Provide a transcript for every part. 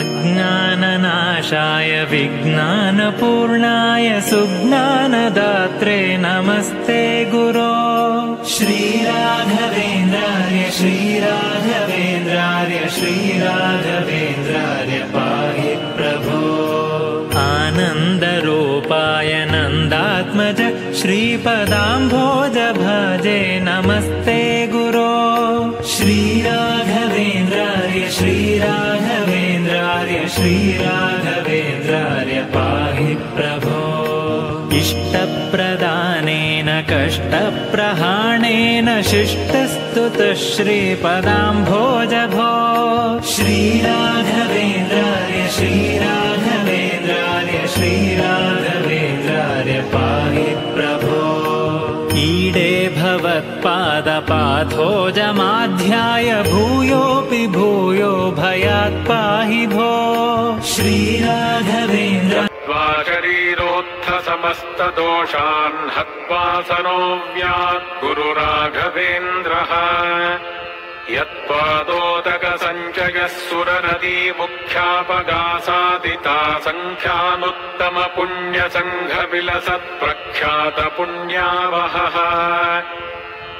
अज्ञाननाशाय विज्ञानपूर्णाय सुज्ञानदात्रे नमस्ते गुरो। श्रीराघवेन्द्रार्य श्रीराघवेन्द्रार्य श्रीराघवेन्द्रार्य पाहि प्रभो। आनन्दरूपाय नन्दात्मज श्रीपदाम्भोज भजे नमस्ते गुरो। श्रीराघवेन्द्रार्य श्रीराघवेन्द्रार्य श्रीराघवेन्द्रार्य पाहि प्रभो। इष्टप्रदानेन कष्टप्रहाणेन शिष्टस्तुतः श्रीपदाम्भोज भो। श्रीराघवेन्द्रार्य श्रीराघवेन्द्रार्य श्रीराघवेन्द्रार्य पाहि प्रभो। ईडे भवत्पादपाथोजमाध्याय भूयोऽपि भूयो भयात् पाहि भो। श्रीराघवेन्द्र शरीरोत्थ समस्तदोषान् हत्वा सनोव्यात् गुरुराघवेन्द्रः। यत्पादोदकसञ्चयः सुरनदी मुख्यापगासादिता सङ्ख्यानुत्तमपुण्यसङ्घविलसत्प्रख्यातपुण्यावहः।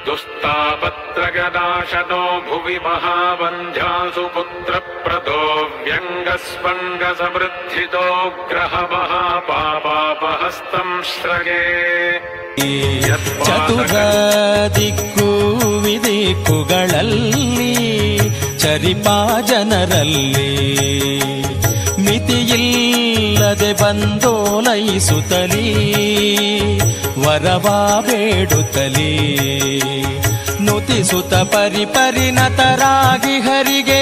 दुस्तापत्रगदाशनो भुवि महावन्ध्यासु पुत्रप्रदो व्यङ्गस्पङ्गसमृद्धितो ग्रहमहापापापहस्तम् श्रये। ಚತುರದಿಕ್ಕು ವಿದಿಕ್ಕುಗಳಲ್ಲಿ ಚರಿಪಾ ಜನರಲ್ಲಿ ಮಿತಿಯಿಲ್ಲದೆ ಬಂದೋಲೈಸುತ್ತಲೀ ವರವಾ ಬೇಡುತ್ತಲೀ ನುತಿಸುತ್ತ ಪರಿಪರಿಣತರಾಗಿ ಹರಿಗೆ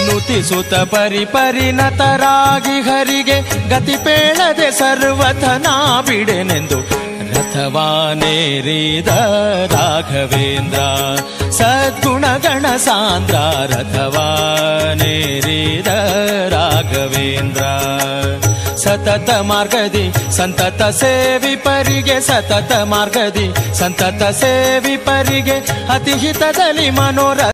ನುತಿಸುತ್ತ ಪರಿಪರಿಣತರಾಗಿ ಹರಿಗೆ ಗತಿ ಪೇಳದೆ ಸರ್ವಥನಾ ಬಿಡೆನೆಂದು ರಥವಾನೇರಿದ ರಾಘವೇಂದ್ರ ಸದ್ಗುಣಗಣ ಸಾಂದ್ರ ರಥವಾನೇರಿದ ರಾಘವೇಂದ್ರ ಸತತ ಮಾರ್ಗದಿ ಸಂತತ ಸೇವಿಪರಿಗೆ ಸತತ ಮಾರ್ಗದಿ ಸಂತತ ಸೇವಿಪರಿಗೆ ಅತಿಹಿತದಲ್ಲಿ ಮನೋರ